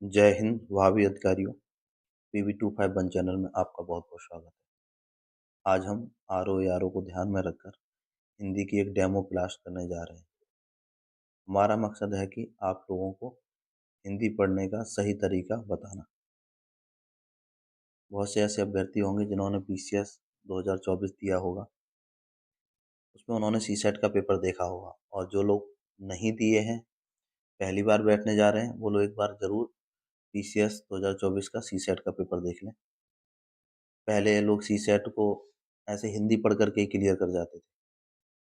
जय हिंद भावी अधिकारियों। PV251 चैनल में आपका बहुत बहुत स्वागत है। आज हम ROARO को ध्यान में रखकर हिंदी की एक डेमो क्लास करने जा रहे हैं। हमारा मकसद है कि आप लोगों को हिंदी पढ़ने का सही तरीका बताना। बहुत से ऐसे अभ्यर्थी होंगे जिन्होंने PCS 2024 दिया होगा, उसमें उन्होंने CSET का पेपर देखा होगा, और जो लोग नहीं दिए हैं, पहली बार बैठने जा रहे हैं, वो लोग एक बार ज़रूर PCS 2024 का CSET का पेपर देख लें। पहले लोग CSET को ऐसे हिंदी पढ़ करके ही क्लियर कर जाते थे,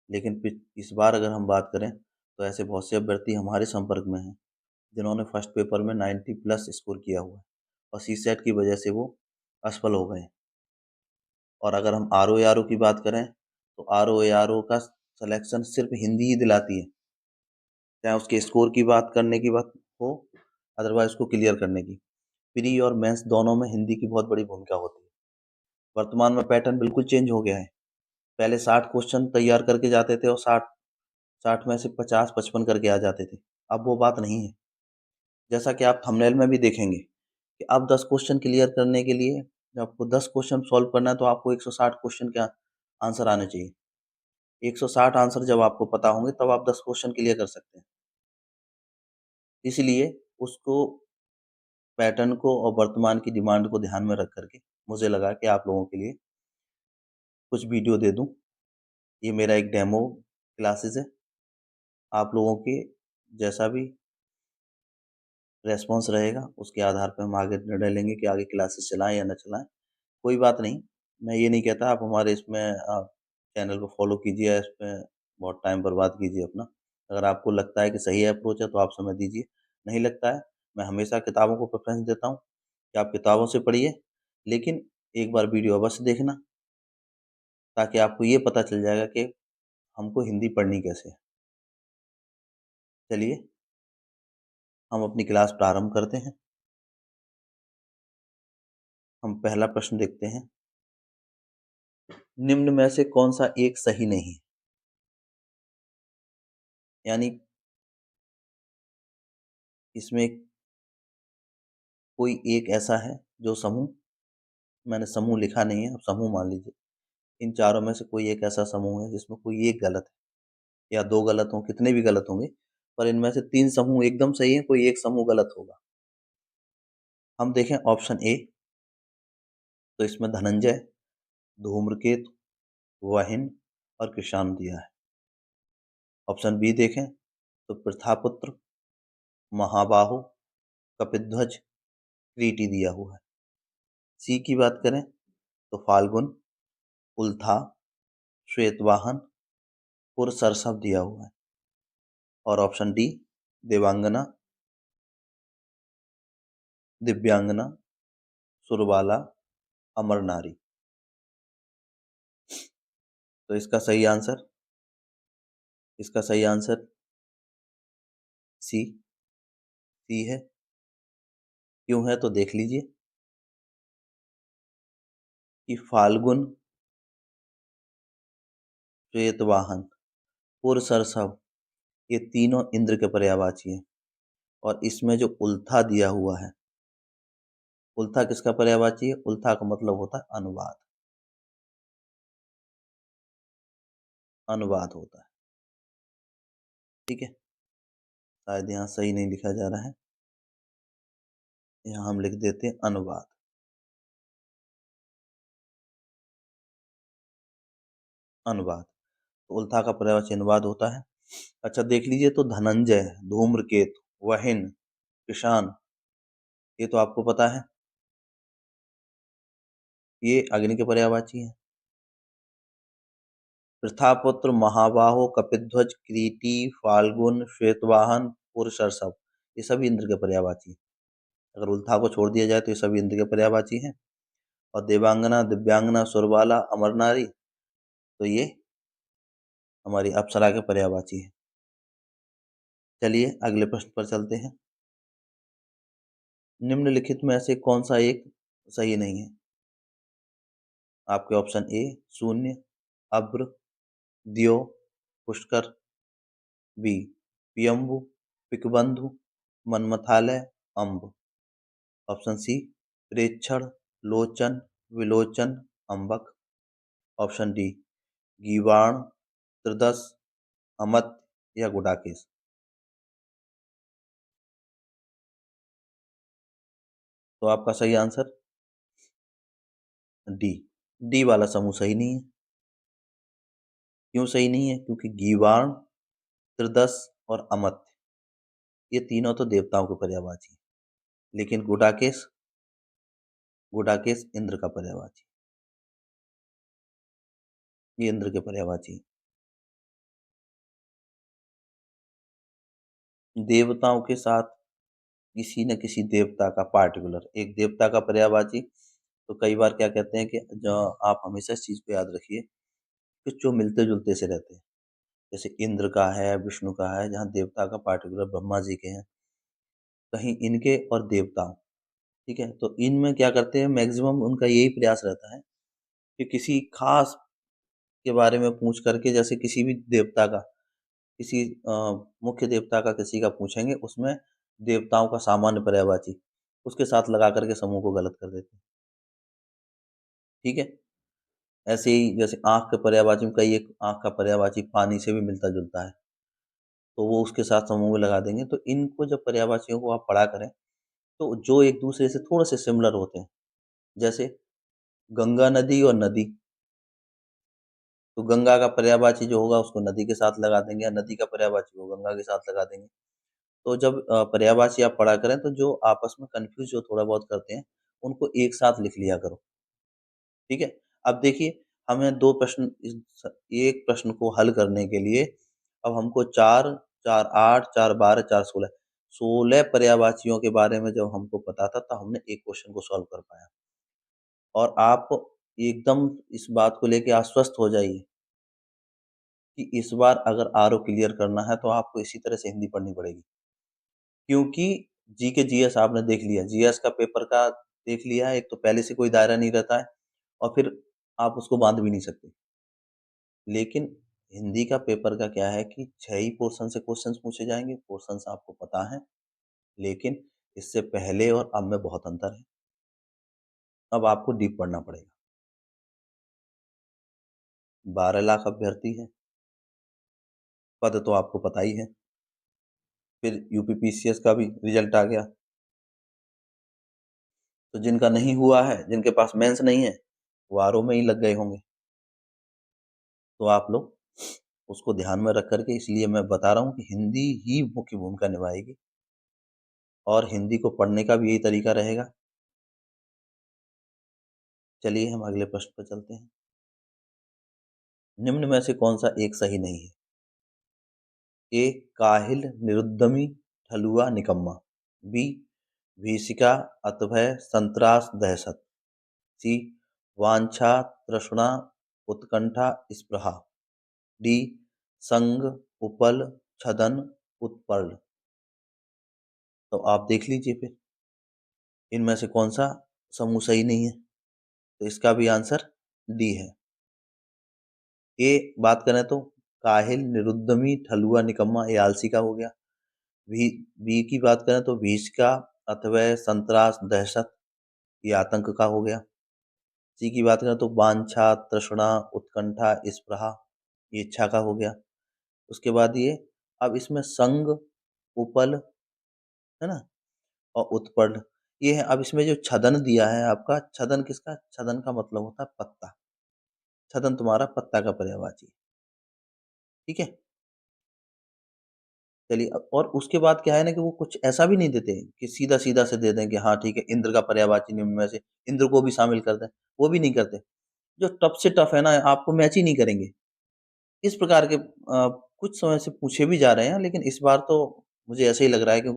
लेकिन इस बार अगर हम बात करें तो ऐसे बहुत से अभ्यर्थी हमारे संपर्क में हैं जिन्होंने फर्स्ट पेपर में 90 प्लस स्कोर किया हुआ है और CSET की वजह से वो असफल हो गए। और अगर हम ROARO की बात करें तो ROARO का सिलेक्शन सिर्फ हिंदी ही दिलाती है, चाहे उसके स्कोर की बात करने की बात हो, अदरवाइज उसको क्लियर करने की। प्री और मेंस दोनों में हिंदी की बहुत बड़ी भूमिका होती है। वर्तमान में पैटर्न बिल्कुल चेंज हो गया है। पहले 60 क्वेश्चन तैयार करके जाते थे और 60 में से 50-55 करके आ जाते थे। अब वो बात नहीं है। जैसा कि आप थंबनेल में भी देखेंगे कि अब 10 क्वेश्चन क्लियर करने के लिए जब आपको 10 क्वेश्चन सॉल्व करना है तो आपको 160 क्वेश्चन के आंसर आने चाहिए। 160 आंसर जब आपको पता होंगे तब आप 10 क्वेश्चन क्लियर कर सकते हैं। इसलिए उसको, पैटर्न को और वर्तमान की डिमांड को ध्यान में रख करके मुझे लगा कि आप लोगों के लिए कुछ वीडियो दे दूं। ये मेरा एक डेमो क्लासेस है। आप लोगों के जैसा भी रेस्पॉन्स रहेगा उसके आधार पर हम आगे निर्णय लेंगे कि आगे क्लासेस चलाएं या न चलाएं। कोई बात नहीं, मैं ये नहीं कहता आप हमारे इसमें चैनल को फॉलो कीजिए, इस पर बहुत टाइम बर्बाद कीजिए अपना। अगर आपको लगता है कि सही अप्रोच है तो आप समय दीजिए, नहीं लगता है, मैं हमेशा किताबों को प्रेफरेंस देता हूँ कि आप किताबों से पढ़िए, लेकिन एक बार वीडियो अवश्य देखना ताकि आपको ये पता चल जाएगा कि हमको हिंदी पढ़नी कैसे है। चलिए हम अपनी क्लास प्रारंभ करते हैं। हम पहला प्रश्न देखते हैं, निम्न में से कौन सा एक सही नहीं है? यानी इसमें कोई एक ऐसा है जो समूह, मैंने समूह लिखा नहीं है, अब समूह मान लीजिए, इन चारों में से कोई एक ऐसा समूह है जिसमें कोई एक गलत है या दो गलत हों, कितने भी गलत होंगे, पर इनमें से 3 समूह एकदम सही है, कोई एक समूह गलत होगा। हम देखें ऑप्शन ए, तो इसमें धनंजय, धूम्रकेतु, वहिन और कृषाण दिया है। ऑप्शन बी देखें तो प्रथापुत्र, महाबाहु, कपिध्वज, क्रीटी दिया हुआ है। सी की बात करें तो फाल्गुन, उल्था, श्वेतवाहन, पुरसरसव दिया हुआ है। और ऑप्शन डी देवांगना, दिव्यांगना, सुरबाला, अमर नारी। तो इसका सही आंसर सी सी है। क्यों है तो देख लीजिए कि फाल्गुन, श्वेतवाहन, पुरसरसव ये तीनों इंद्र के पर्यायवाची हैं। और इसमें जो उल्था दिया हुआ है, उल्था किसका पर्यायवाची है? उल्था का मतलब होता है अनुवाद, अनुवाद होता है। ठीक है, शायद यहाँ सही नहीं लिखा जा रहा है, यहाँ हम लिख देते हैं अनुवाद। अनुवाद तो उल्था का पर्यायवाची अनुवाद होता है। अच्छा देख लीजिए, तो धनंजय, धूम्रकेतु, वहिन, कृषाण, ये तो आपको पता है, ये अग्नि के पर्यायवाची है। प्रथापुत्र, महाबाहो, कपिध्वज, क्रीटी, फाल्गुन, श्वेतवाहन, पुरसरसव, ये सभी इंद्र के पर्यायवाची हैं। अगर उल्था को छोड़ दिया जाए तो ये सभी इंद्र के पर्यायवाची हैं। और देवांगना, दिव्यांगना, सुरबाला, अमर नारी, तो ये हमारी अप्सरा के पर्यायवाची है। चलिए अगले प्रश्न पर चलते हैं। निम्नलिखित में से कौन सा एक सही नहीं है? आपके ऑप्शन ए शून्य, अभ्र, द्यो, पुष्कर, बी पियम्बु, पिकबंधु, मनमथालय, अम्ब। ऑप्शन सी प्रेक्षण, लोचन, विलोचन, अम्बक। ऑप्शन डी गीवाण, त्रिदश, अमत या गुडाकेश। तो आपका सही आंसर डी, डी वाला समूह सही नहीं है। क्यों सही नहीं है? क्योंकि गीवाण, त्रिदश और अमत ये तीनों तो देवताओं के पर्यायवाची हैं। लेकिन गुडाकेश, गुडाकेश इंद्र का पर्यायवाची, ये इंद्र के पर्यायवाची हैं। देवताओं के साथ किसी न किसी देवता का पार्टिकुलर एक देवता का पर्यायवाची, तो कई बार क्या कहते हैं कि जो आप हमेशा इस चीज को याद रखिए कि जो मिलते जुलते से रहते हैं, जैसे इंद्र का है, विष्णु का है, जहाँ देवता का पार्टिकुलर ब्रह्मा जी के हैं, कहीं इनके और देवताओं, ठीक है, तो इनमें क्या करते हैं, मैक्सिमम उनका यही प्रयास रहता है कि किसी खास के बारे में पूछ करके, जैसे किसी भी देवता का, किसी मुख्य देवता का किसी का पूछेंगे, उसमें देवताओं का सामान्य पर्यायवाची उसके साथ लगा करके समूह को गलत कर देते हैं। ठीक है, ऐसे ही जैसे आंख के पर्यायवाची में कई एक आंख का पर्यायवाची पानी से भी मिलता जुलता है, तो वो उसके साथ समूह में लगा देंगे। तो इनको जब पर्यायवाचियों को आप पढ़ा करें, तो जो एक दूसरे से थोड़े से सिमिलर होते हैं, जैसे गंगा नदी और नदी, तो गंगा का पर्यायवाची जो होगा उसको नदी के साथ लगा देंगे, या नदी का पर्यायवाची को गंगा के साथ लगा देंगे। तो जब पर्यायवाची आप पढ़ा करें, तो जो आपस में कंफ्यूज जो थोड़ा बहुत करते हैं, उनको एक साथ लिख लिया करो। ठीक है, अब देखिए, हमें दो प्रश्न एक प्रश्न को हल करने के लिए अब हमको चार, चार आठ, चार बारह, चार सोलह, 16 पर्यायवाचियों के बारे में जब हमको पता था, तो हमने एक क्वेश्चन को सॉल्व कर पाया। और आप एकदम इस बात को लेके आश्वस्त हो जाइए कि इस बार अगर आरओ क्लियर करना है, तो आपको इसी तरह से हिंदी पढ़नी पड़ेगी। क्योंकि जी के जीएस आपने देख लिया, जीएस का पेपर का देख लिया है, एक तो पहले से कोई दायरा नहीं रहता है, और फिर आप उसको बांध भी नहीं सकते। लेकिन हिंदी का पेपर का क्या है कि 6 ही पोर्शन से क्वेश्चंस पूछे जाएंगे, पोर्शंस आपको पता है, लेकिन इससे पहले और अब में बहुत अंतर है। अब आपको डीप पढ़ना पड़ेगा। 12 लाख अभ्यर्थी है, पद तो आपको पता ही है, फिर यूपीपीसीएस का भी रिजल्ट आ गया, तो जिनका नहीं हुआ है, जिनके पास मेंस नहीं है, वो आरओ में ही लग गए होंगे। तो आप लोग उसको ध्यान में रख करके, इसलिए मैं बता रहा हूँ कि हिंदी ही मुख्य भूमिका निभाएगी, और हिंदी को पढ़ने का भी यही तरीका रहेगा। चलिए हम अगले प्रश्न पर चलते हैं। निम्न में से कौन सा एक सही नहीं है? ए काहिल, निरुद्यमी, ठलुआ, निकम्मा। बी भीषिका, अतभय, संत्रास, दहशत। सी वांछा, तृष्णा, उत्कंठा, स्पृहा। डी संग, उपल, छदन, उत्पल। तो आप देख लीजिए फिर, इनमें से कौन सा समूह सही नहीं है? तो इसका भी आंसर डी है। ए बात करें तो काहिल, निरुद्यमी, ठलुआ, निकम्मा, ये आलसी का हो गया। बी बी की बात करें तो भीषिका, अथवै, संत्रास, दहशत, ये आतंक का हो गया। सी की बात करें तो वांछा, तृष्णा, उत्कंठा, स्पृहा, ये इच्छा का हो गया। उसके बाद ये, अब इसमें संग, उपल, है ना, और उत्पल, ये है। अब इसमें जो छदन दिया है आपका, छदन किसका? छदन का मतलब होता है पत्ता। छदन तुम्हारा पत्ता का पर्यायवाची है। ठीक है, चलिए और उसके बाद क्या है ना कि वो कुछ ऐसा भी नहीं देते कि सीधा सीधा से दे दें कि हाँ ठीक है, इंद्र का पर्यायवाची निम्न में से इंद्र को भी शामिल कर दें, वो भी नहीं करते। जो टफ से टफ है ना, आपको मैच ही नहीं करेंगे। इस प्रकार के कुछ समय से पूछे भी जा रहे हैं, लेकिन इस बार तो मुझे ऐसे ही लग रहा है कि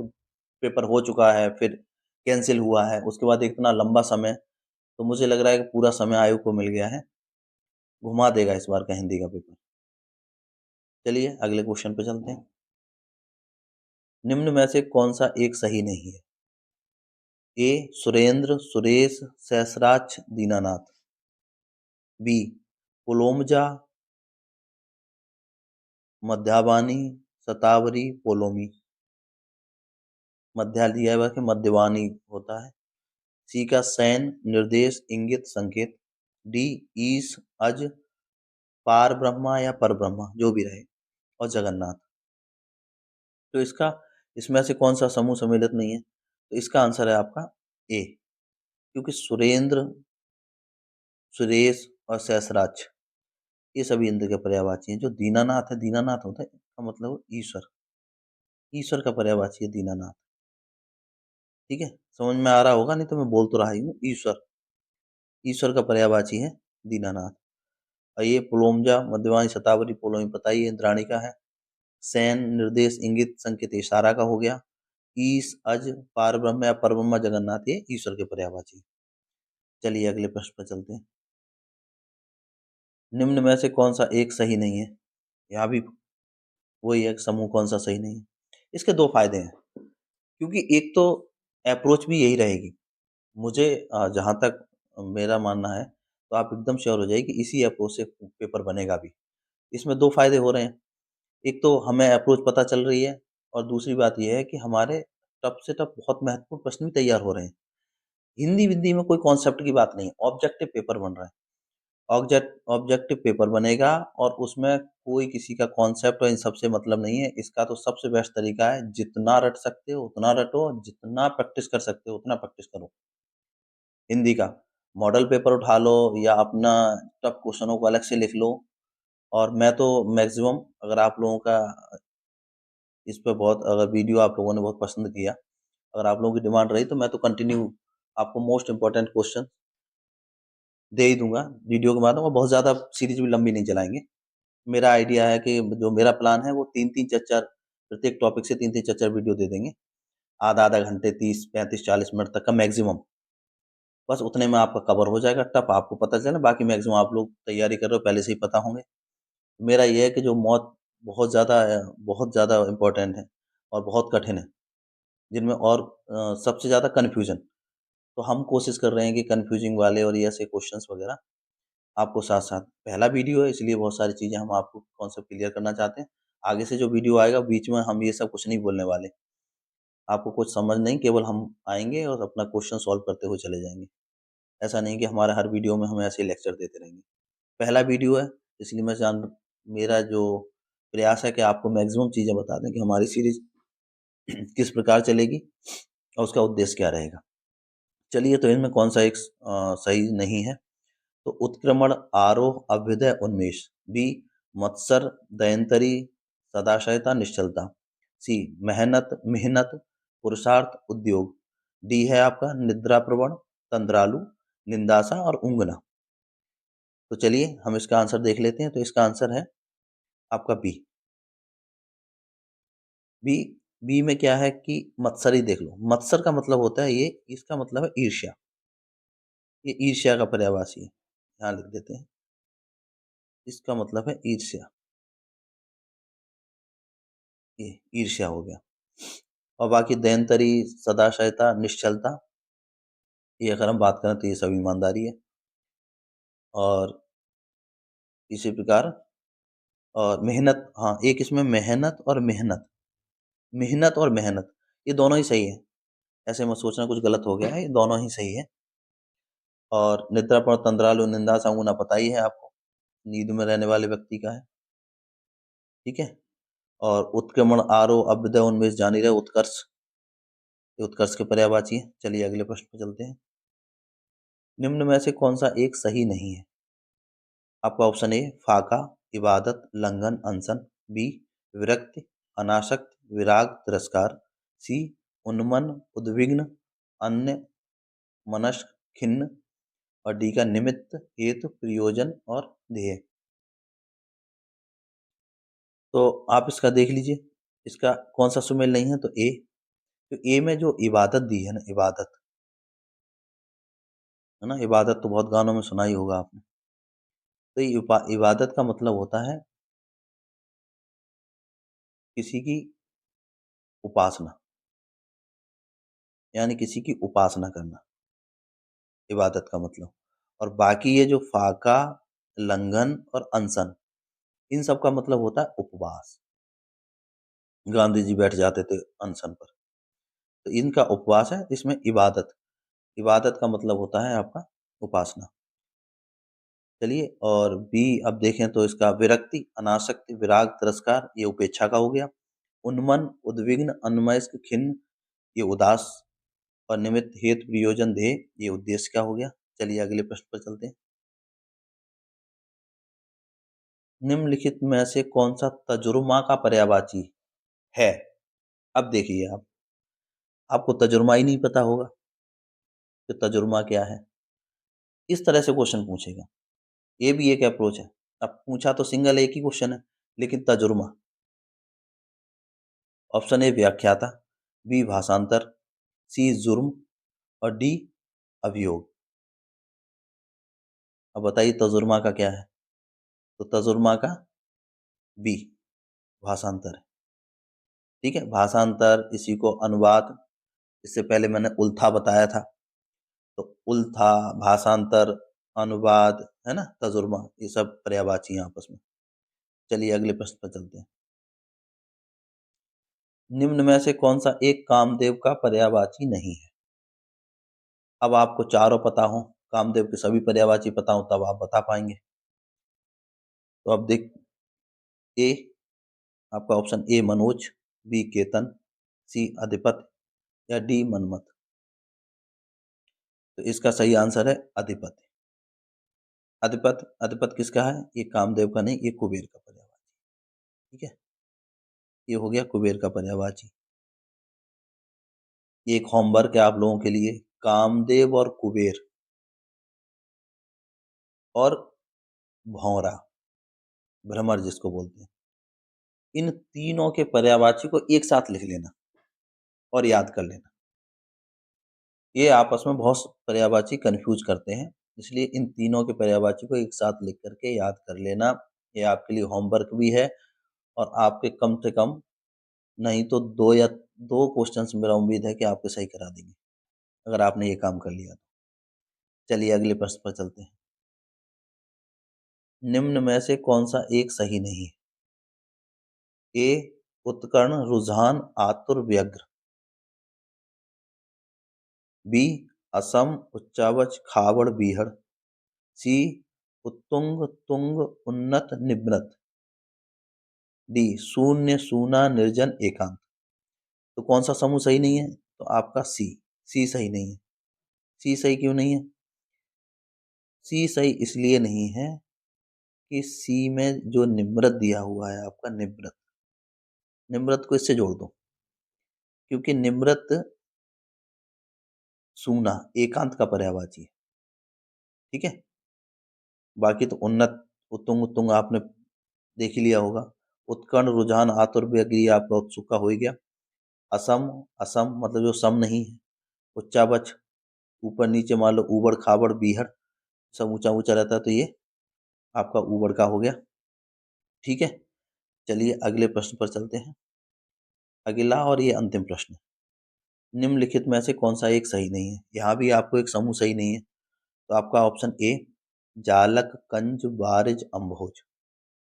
पेपर हो चुका है, फिर कैंसिल हुआ है, उसके बाद इतना लंबा समय, तो मुझे लग रहा है कि पूरा समय आयोग को मिल गया है, घुमा देगा इस बार का हिंदी का पेपर। चलिए अगले क्वेश्चन पे चलते हैं। निम्न में से कौन सा एक सही नहीं है? ए सुरेंद्र, सुरेश, सहसराक्ष, दीनानाथ। बी पुलोमजा, मध्यावानी, शतावरी, पोलोमी। मध्या दिया हुआ कि मध्यवानी होता है, सी का सैन, निर्देश, इंगित, संकेत। डी ईश, अज, पार ब्रह्मा या पर ब्रह्मा जो भी रहे, और जगन्नाथ। तो इसका इसमें से कौन सा समूह सम्मिलित नहीं है? तो इसका आंसर है आपका ए, क्योंकि सुरेंद्र, सुरेश और सहसराज ये सभी इंद्र के पर्यायवाची हैं। जो दीनानाथ है, दीनानाथ होता है इसका मतलब ईश्वर, ईश्वर का पर्यायवाची है दीनानाथ। ठीक है, समझ में आ रहा होगा, नहीं तो मैं बोल तो रहा ही हूँ, ईश्वर, ईश्वर का पर्यायवाची है दीनानाथ। और ये पुलोमजा, मध्यवाणी, शतावरी, पोलोमी, पता ही है, इंद्राणी का है। सैन, निर्देश, इंगित, संकेत इशारा का हो गया। ईश, अज, पार ब्रह्म या पर ब्रह्म, जगन्नाथ ये ईश्वर के पर्यायवाची। चलिए अगले प्रश्न पर चलते हैं। निम्न में से कौन सा एक सही नहीं है? यहाँ भी वही एक समूह कौन सा सही नहीं है। इसके दो फायदे हैं, क्योंकि एक तो अप्रोच भी यही रहेगी। मुझे जहाँ तक मेरा मानना है, तो आप एकदम श्योर हो जाइए कि इसी अप्रोच से पेपर बनेगा भी। इसमें दो फायदे हो रहे हैं, एक तो हमें अप्रोच पता चल रही है, और दूसरी बात ये है कि हमारे टफ से टफ बहुत महत्वपूर्ण प्रश्न भी तैयार हो रहे हैं। हिंदी विंदी में कोई कॉन्सेप्ट की बात नहीं, ऑब्जेक्टिव पेपर बन रहा है। ऑब्जेक्टिव पेपर बनेगा, और उसमें कोई किसी का कॉन्सेप्ट और इन सबसे मतलब नहीं है। इसका तो सबसे बेस्ट तरीका है, जितना रट सकते हो उतना रटो, जितना प्रैक्टिस कर सकते हो उतना प्रैक्टिस करो। हिंदी का मॉडल पेपर उठा लो, या अपना टफ क्वेश्चनों को अलग से लिख लो। और मैं तो मैक्सिमम, अगर आप लोगों का इस पे बहुत, अगर वीडियो आप लोगों ने बहुत पसंद किया, अगर आप लोगों की डिमांड रही, तो मैं तो कंटिन्यू आपको मोस्ट इंपॉर्टेंट क्वेश्चन दे ही दूंगा वीडियो के माध्यम, और बहुत ज़्यादा सीरीज भी लंबी नहीं चलाएंगे। मेरा आइडिया है कि जो मेरा प्लान है वो तीन तीन चार चार, प्रत्येक टॉपिक से तीन तीन चार चार वीडियो दे देंगे, आधा आधा घंटे, 30 35 40 मिनट तक का मैक्सिमम। बस उतने में आपका कवर हो जाएगा, टफ आपको पता चले, बाकी मैक्सिमम आप लोग तैयारी कर रहे हो पहले से ही पता होंगे। मेरा ये है कि जो मौत बहुत ज़्यादा इम्पोर्टेंट है और बहुत कठिन है, जिनमें और सबसे ज़्यादा कन्फ्यूजन, तो हम कोशिश कर रहे हैं कि कन्फ्यूजिंग वाले और ये ऐसे क्वेश्चंस वगैरह आपको साथ साथ, पहला वीडियो है इसलिए बहुत सारी चीज़ें हम आपको कॉन्सेप्ट क्लियर करना चाहते हैं। आगे से जो वीडियो आएगा बीच में हम ये सब कुछ नहीं बोलने वाले, आपको कुछ समझ नहीं, केवल हम आएंगे और अपना क्वेश्चन सॉल्व करते हुए चले जाएंगे। ऐसा नहीं कि हमारे हर वीडियो में हम ऐसे ही लेक्चर देते रहेंगे। पहला वीडियो है, इसलिए मेरा जो प्रयास है कि आपको मैक्सिमम चीज़ें बता दें कि हमारी सीरीज किस प्रकार चलेगी और उसका उद्देश्य क्या रहेगा। चलिए, तो इनमें कौन सा एक सही नहीं है? तो उत्क्रमण, आरोह, अभ्युदय, उन्मेष। बी मत्सर, दयंतरी, सदाशयता, निश्चलता। सी मेहनत, मेहनत, पुरुषार्थ, उद्योग। डी है आपका निद्रा प्रवण, तंद्रालु, निंदासा और उंगना। तो चलिए हम इसका आंसर देख लेते हैं। तो इसका आंसर है आपका बी। बी बी में क्या है कि मत्सरी देख लो, मत्सर का मतलब होता है ये, इसका मतलब है ईर्ष्या, ये ईर्ष्या का पर्यायवाची है, यहाँ लिख देते हैं, इसका मतलब है ईर्ष्या, ये ईर्ष्या हो गया। और बाकी दयंतरी, सदाशयता, निश्चलता, ये अगर हम बात करें तो ये सब ईमानदारी है। और इसी प्रकार, और मेहनत, हाँ एक इसमें मेहनत और मेहनत, मेहनत और मेहनत ये दोनों ही सही है, ऐसे मत सोचना कुछ गलत हो गया है, ये दोनों ही सही है। और निद्रा पर तंद्रालु, निंदा सांगुना पता ही है आपको, नींद में रहने वाले व्यक्ति का है। ठीक है। और उत्क्रमण, आरोह, अभ्युदय, उन्मेष जान ही रहे, उत्कर्ष, ये उत्कर्ष के पर्यायवाची है। चलिए अगले प्रश्न पर चलते हैं। निम्न में से कौन सा एक सही नहीं है? आपका ऑप्शन ए फाका, इबादत, लंघन, अनशन। बी विरक्ति, अनासक्त, विराग, तिरस्कार। सी उन्मन, उद्विग्न, अन्य, मनस्क, खिन्न। और डी का निमित्त, हेतु, प्रयोजन और ध्येय। तो आप इसका देख लीजिए, इसका कौन सा सुमेल नहीं है? तो ए, तो ए में जो इबादत दी है ना, इबादत है ना, इबादत तो बहुत गानों में सुना ही होगा आपने। तो ये इबादत का मतलब होता है किसी की उपासना, यानी किसी की उपासना करना, इबादत का मतलब। और बाकी ये जो फाका, लंघन और अनशन, इन सब का मतलब होता है उपवास। गांधी जी बैठ जाते थे अनशन पर, तो इनका उपवास है, इसमें इबादत। इबादत का मतलब होता है आपका उपासना। चलिए, और बी अब देखें तो इसका विरक्ति, अनासक्ति, विराग, तिरस्कार, ये उपेक्षा का हो गया। उन्मन, उद्विग्न, अन्वयस्क, खिन्न, ये उदास, और निमित्त, हेतु, प्रयोजन, ध्येय, ये उद्देश्य का हो गया। चलिए अगले प्रश्न पर चलते हैं। निम्नलिखित में से कौन सा तजुर्मा का पर्यायवाची है? अब देखिए, आपको तजुर्मा ही नहीं पता होगा कि तजुर्मा क्या है। इस तरह से क्वेश्चन पूछेगा, ये भी एक अप्रोच है। अब पूछा तो सिंगल एक ही क्वेश्चन है, लेकिन तजुर्मा। ऑप्शन ए व्याख्याता, बी भाषांतर, सी जुर्म, और डी अभियोग। अब बताइए तजुर्मा का क्या है? तो तजुर्मा का बी भाषांतर है। ठीक है, भाषांतर, इसी को अनुवाद, इससे पहले मैंने उल्था बताया था। तो उल्था, भाषांतर, अनुवाद, है ना, तजुर्मा, ये सब पर्यायवाची हैं आपस में। चलिए अगले प्रश्न पर चलते हैं। निम्न में से कौन सा एक कामदेव का पर्यायवाची नहीं है? अब आपको चारों पता हो, कामदेव के सभी पर्यायवाची पता हो, तब आप बता पाएंगे। तो अब देख, ए आपका option A Manoj, B Ketan, C Adhipat, या डी मनमत। तो इसका सही आंसर है अधिपत। अधिपत, अधिपत किसका है? ये कामदेव का नहीं, ये कुबेर का पर्यायवाची। ठीक है, ये हो गया कुबेर का पर्यायवाची। ये एक होमवर्क है आप लोगों के लिए। कामदेव और कुबेर और भौरा, भ्रमर जिसको बोलते हैं, इन तीनों के पर्यायवाची को एक साथ लिख लेना और याद कर लेना। ये आपस में बहुत पर्यायवाची कंफ्यूज करते हैं, इसलिए इन तीनों के पर्यायवाची को एक साथ लिख करके याद कर लेना। ये आपके लिए होमवर्क भी है, और आपके कम से कम नहीं तो दो क्वेश्चंस मेरा उम्मीद है कि आपके सही करा देंगे, अगर आपने ये काम कर लिया तो। चलिए अगले प्रश्न पर चलते हैं। निम्न में से कौन सा एक सही नहीं है? ए उत्कर्ण, रुझान, आतुर, व्यग्र, बी असम, उच्चावच, खावड़, बीहड़, सी उत्तुंग, तुंग, उन्नत, निम्नत, डी शून्य, सूना, निर्जन, एकांत। तो कौन सा समूह सही नहीं है? तो आपका सी, सी सही नहीं है। सी सही क्यों नहीं है? सी सही इसलिए नहीं है कि सी में जो निम्रत दिया हुआ है आपका, निम्रत, निम्रत को इससे जोड़ दो, क्योंकि निम्रत सूना, एकांत का पर्यायवाची है। ठीक है, बाकी तो उन्नत, उत्तुंग, उत्तुंग आपने देख ही लिया होगा। उत्कर्ण, रुझान, आतुर, व्यग्र, आपका उत्सुक का हो ही गया। असम, असम मतलब जो सम नहीं है। उच्चावच, ऊपर नीचे मान लो, ऊबड़ खाबड़, बीहड़, सब ऊंचा ऊंचा रहता है, तो ये आपका ऊबड़ का हो गया। ठीक है, चलिए अगले प्रश्न पर चलते हैं। अगला और ये अंतिम प्रश्न, निम्नलिखित में से कौन सा एक सही नहीं है? यहाँ भी आपको एक समूह सही नहीं है। तो आपका ऑप्शन ए जालक, कंज, बारिज, अम्भोज,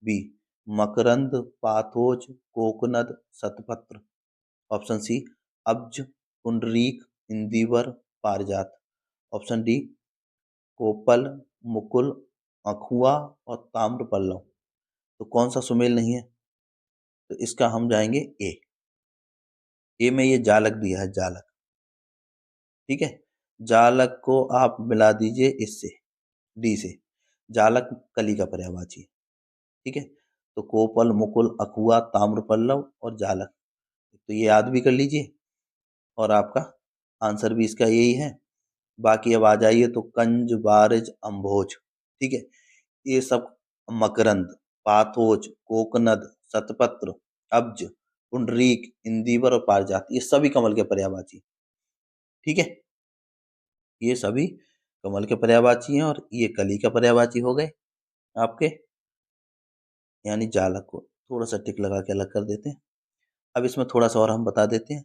बी मकरंद, पाथोज, कोकनद, शतपत्र, ऑप्शन सी अब्ज, पुंडरीक, इंदिवर, पारिजात, ऑप्शन डी कोपल, मुकुल, अखुआ, और ताम्रपल्लव। तो कौन सा सुमेल नहीं है? तो इसका हम जाएंगे ए। ए में ये जालक दिया है, जालक। ठीक है, जालक को आप मिला दीजिए इससे, डी से। जालक कली का पर्यायवाची है। ठीक है, तो कोपल, मुकुल, अखुआ, ताम्रपल्लव और जालक, तो ये याद भी कर लीजिए, और आपका आंसर भी इसका यही है। बाकी अब आ जाइए तो कंज, बारिज, अम्भोज। ठीक है, ये सब मकरंद, पाथोज, कोकनद, शतपत्र, अब्ज, पुंडरीक, इंदिवर और पारिजात, ये सभी कमल के पर्यायवाची। ठीक है, ये सभी कमल के पर्यायवाची हैं, और ये कली का पर्यायवाची हो गए आपके, यानी जालक को थोड़ा सा टिक लगा के अलग कर देते हैं। अब इसमें थोड़ा सा और हम बता देते हैं।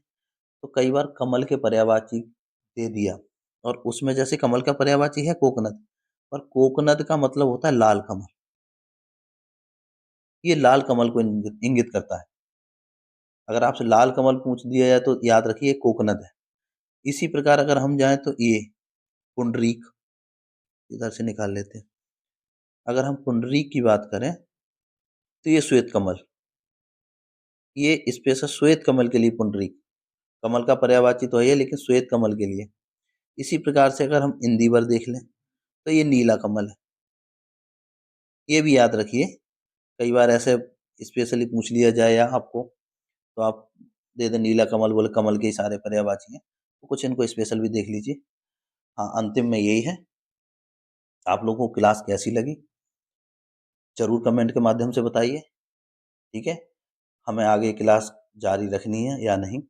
तो कई बार कमल के पर्यायवाची दे दिया, और उसमें जैसे कमल का पर्यायवाची है कोकनद, और कोकनद का मतलब होता है लाल कमल। ये लाल कमल को इंगित इंगित करता है। अगर आपसे लाल कमल पूछ दिया जाए तो याद रखिए कोकनद है। इसी प्रकार अगर हम जाएं तो ये पुंडरीक, इधर से निकाल लेते हैं। अगर हम पुंडरीक की बात करें तो ये श्वेत कमल, ये स्पेशल श्वेत कमल के लिए पुंडरीक, कमल का पर्यायवाची तो है लेकिन श्वेत कमल के लिए। इसी प्रकार से अगर हम इंदिवर देख लें तो ये नीला कमल है, ये भी याद रखिए। कई बार ऐसे स्पेशली पूछ लिया जाए या आपको, तो आप दे दें नीला कमल, बोले कमल के ही सारे पर्यायवाची हैं, तो कुछ इनको स्पेशल भी देख लीजिए। हाँ, अंतिम में यही है। आप लोगों को क्लास कैसी लगी जरूर कमेंट के माध्यम से बताइए, ठीक है। हमें आगे क्लास जारी रखनी है या नहीं।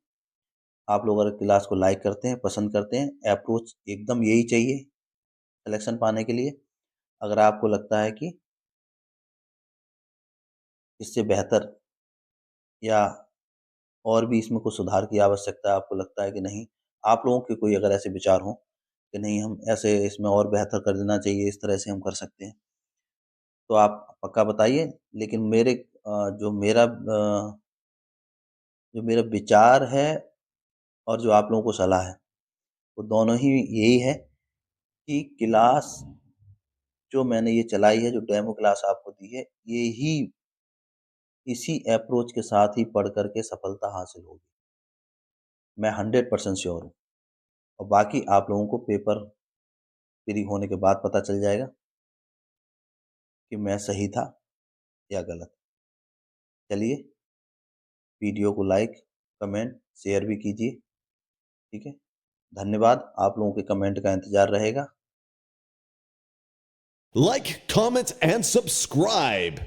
आप लोग अगर क्लास को लाइक करते हैं, पसंद करते हैं, अप्रोच एकदम यही चाहिए सिलेक्शन पाने के लिए। अगर आपको लगता है कि इससे बेहतर या और भी इसमें कुछ सुधार की आवश्यकता है, आपको लगता है कि नहीं, आप लोगों के कोई अगर ऐसे विचार हों कि नहीं हम ऐसे इसमें और बेहतर कर देना चाहिए, इस तरह से हम कर सकते हैं, तो आप पक्का बताइए। लेकिन जो मेरा विचार है और जो आप लोगों को सलाह है, वो दोनों ही यही है कि क्लास जो मैंने ये चलाई है, जो डेमो क्लास आपको दी है, ये ही इसी अप्रोच के साथ ही पढ़ करके सफलता हासिल होगी। मैं 100% श्योर हूँ। और बाकी आप लोगों को पेपर फ्री होने के बाद पता चल जाएगा कि मैं सही था या गलत। चलिए, वीडियो को लाइक, कमेंट, शेयर भी कीजिए, ठीक है। धन्यवाद, आप लोगों के कमेंट का इंतजार रहेगा। Like, comment, and subscribe.